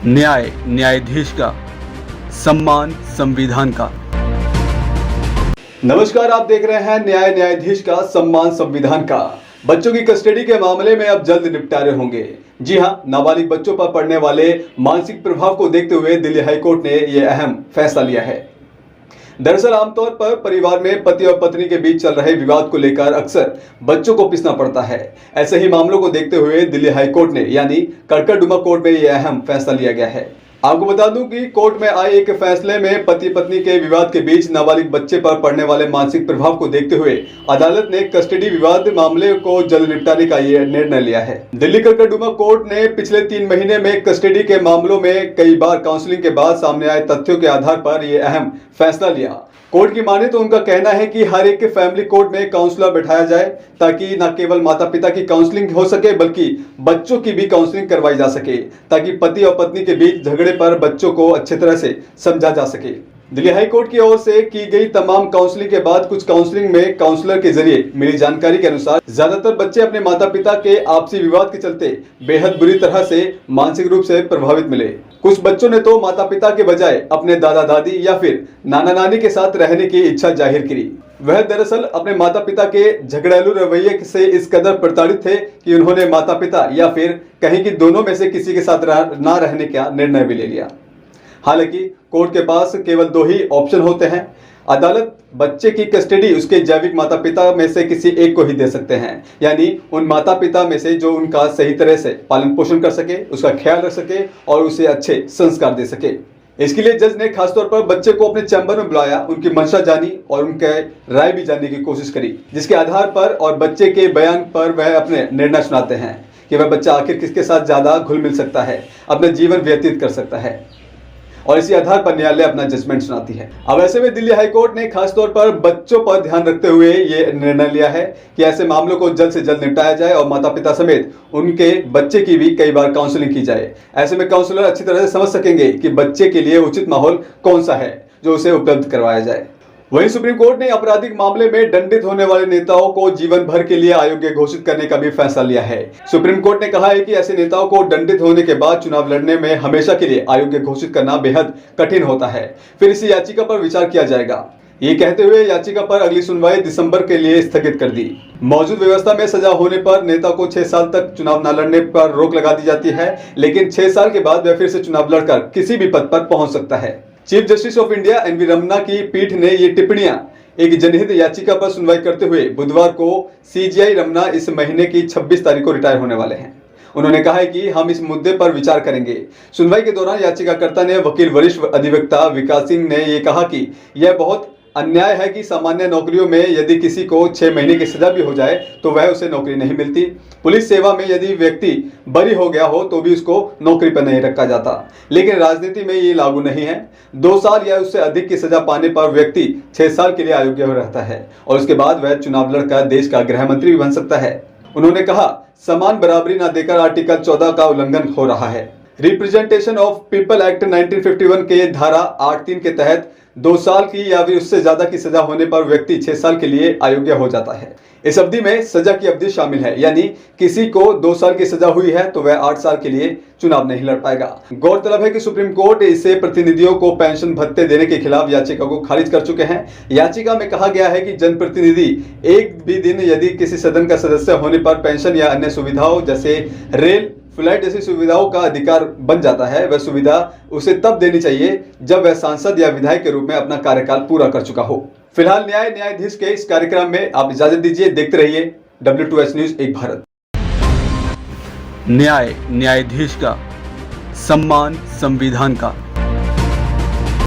न्याय न्यायाधीश का, सम्मान संविधान का। नमस्कार, आप देख रहे हैं न्याय न्यायाधीश का, सम्मान संविधान का। बच्चों की कस्टडी के मामले में अब जल्द निपटारे होंगे। जी हां, नाबालिग बच्चों पर पड़ने वाले मानसिक प्रभाव को देखते हुए दिल्ली हाईकोर्ट ने यह अहम फैसला लिया है। दरअसल आमतौर पर परिवार में पति और पत्नी के बीच चल रहे विवाद को लेकर अक्सर बच्चों को पिसना पड़ता है। ऐसे ही मामलों को देखते हुए दिल्ली हाईकोर्ट ने यानी कड़कड़डुमा कोर्ट में यह अहम फैसला लिया गया है। आपको बता दूं कि कोर्ट में आए एक फैसले में पति पत्नी के विवाद के बीच नाबालिग बच्चे पर पड़ने वाले मानसिक प्रभाव को देखते हुए अदालत ने कस्टडी विवाद मामले को जल्द निपटाने का यह निर्णय लिया है। दिल्ली कड़कड़डुमा कोर्ट ने पिछले 3 महीने में कस्टडी के मामलों में कई बार काउंसलिंग के बाद सामने आए तथ्यों के आधार पर यह अहम फैसला लिया। कोर्ट की माने तो उनका कहना है कि हर एक फैमिली कोर्ट में काउंसलर बैठाया जाए ताकि न केवल माता पिता की काउंसलिंग हो सके बल्कि बच्चों की भी काउंसलिंग करवाई जा सके, ताकि पति और पत्नी के बीच झगड़े पर बच्चों को अच्छी तरह से समझा जा सके। दिल्ली हाई कोर्ट की ओर से की गई तमाम काउंसलिंग के बाद कुछ काउंसलिंग में काउंसलर के जरिए मिली जानकारी के अनुसार ज्यादातर बच्चे अपने माता पिता के आपसी विवाद के चलते बेहद बुरी तरह से मानसिक रूप से प्रभावित मिले। कुछ बच्चों ने तो माता पिता के बजाय अपने दादा दादी या फिर नाना नानी के साथ रहने की इच्छा जाहिर की। वह दरअसल अपने माता पिता के झगड़ालू रवैये से इस कदर प्रताड़ित थे कि उन्होंने माता पिता या फिर कहीं कि दोनों में से किसी के साथ ना रहने का निर्णय भी ले लिया। हालांकि कोर्ट के पास केवल 2 ही ऑप्शन होते हैं। अदालत बच्चे की कस्टडी उसके जैविक माता पिता में से किसी एक को ही दे सकते हैं, यानी उन माता पिता में से जो उनका सही तरह से पालन पोषण कर सके, उसका ख्याल रख सके और उसे अच्छे संस्कार दे सके। इसके लिए जज ने खासतौर पर बच्चे को अपने चैम्बर में बुलाया, उनकी मंशा जानी और उनके राय भी जानने की कोशिश करी, जिसके आधार पर और बच्चे के बयान पर वह अपने निर्णय सुनाते हैं कि वह बच्चा आखिर किसके साथ ज्यादा घुल मिल सकता है, अपना जीवन व्यतीत कर सकता है, और इसी आधार पर न्यायालय अपना जजमेंट सुनाती है। अब ऐसे में दिल्ली हाईकोर्ट ने खासतौर पर बच्चों पर ध्यान रखते हुए ये निर्णय लिया है कि ऐसे मामलों को जल्द से जल्द निपटाया जाए और माता पिता समेत उनके बच्चे की भी कई बार काउंसलिंग की जाए। ऐसे में काउंसलर अच्छी तरह से समझ सकेंगे कि बच्चे के लिए उचित माहौल कौन सा है जो उसे उपलब्ध करवाया जाए। वहीं सुप्रीम कोर्ट ने आपराधिक मामले में दंडित होने वाले नेताओं को जीवन भर के लिए अयोग्य घोषित करने का भी फैसला लिया है। सुप्रीम कोर्ट ने कहा है कि ऐसे नेताओं को दंडित होने के बाद चुनाव लड़ने में हमेशा के लिए अयोग्य घोषित करना बेहद कठिन होता है। फिर इस याचिका पर विचार किया जाएगा। ये कहते हुए याचिका पर अगली सुनवाई दिसंबर के लिए स्थगित कर दी। मौजूद व्यवस्था में सजा होने पर नेता को 6 साल तक चुनाव न लड़ने पर रोक लगा दी जाती है, लेकिन 6 साल के बाद वह फिर से चुनाव लड़कर किसी भी पद पर पहुंच सकता है। Chief justice of India N V Ramana की पीठ ने ये टिप्पणियां एक जनहित याचिका पर सुनवाई करते हुए बुधवार को सीजेआई रमन्ना इस महीने की 26 तारीख को रिटायर होने वाले हैं। उन्होंने कहा है कि हम इस मुद्दे पर विचार करेंगे। सुनवाई के दौरान याचिकाकर्ता ने वकील वरिष्ठ अधिवक्ता विकास सिंह ने यह कहा कि यह बहुत अन्याय है कि सामान्य नौकरियों में यदि किसी को 6 महीने की सजा भी हो जाए तो वह उसे नौकरी नहीं मिलती। पुलिस सेवा में यदि व्यक्ति बरी हो गया हो तो भी उसको नौकरी पर नहीं रखा जाता, लेकिन राजनीति में ये लागू नहीं है। 2 साल या उससे अधिक की सजा पाने पर व्यक्ति 6 साल के लिए अयोग्य रहता है और उसके बाद वह चुनाव लड़कर देश का गृह मंत्री भी बन सकता है। उन्होंने कहा, समान बराबरी न देकर आर्टिकल 14 का उल्लंघन हो रहा है। रिप्रेजेंटेशन ऑफ पीपल एक्ट 1951 के धारा 8(3) के तहत 2 साल की या फिर उससे ज्यादा की सजा होने पर व्यक्ति 6 साल के लिए अयोग्य हो जाता है। इस अवधि में सजा की अवधि शामिल है, यानी किसी को 2 साल की सजा हुई है तो वह 8 साल के लिए चुनाव नहीं लड़ पाएगा। गौरतलब है कि सुप्रीम कोर्ट इससे प्रतिनिधियों को पेंशन भत्ते देने के खिलाफ याचिका को खारिज कर चुके हैं। याचिका में कहा गया है कि जनप्रतिनिधि एक भी दिन यदि किसी सदन का सदस्य होने पर पेंशन या अन्य सुविधाओं जैसे रेल फ्लाइट जैसी सुविधाओं का अधिकार बन जाता है, वह सुविधा उसे तब देनी चाहिए जब वह सांसद या विधायक के रूप में अपना कार्यकाल पूरा कर चुका हो। फिलहाल न्याय न्यायाधीश के इस कार्यक्रम में आप इजाजत दीजिए। देखते रहिए W2H न्यूज एक भारत। न्याय न्यायाधीश का, सम्मान संविधान का।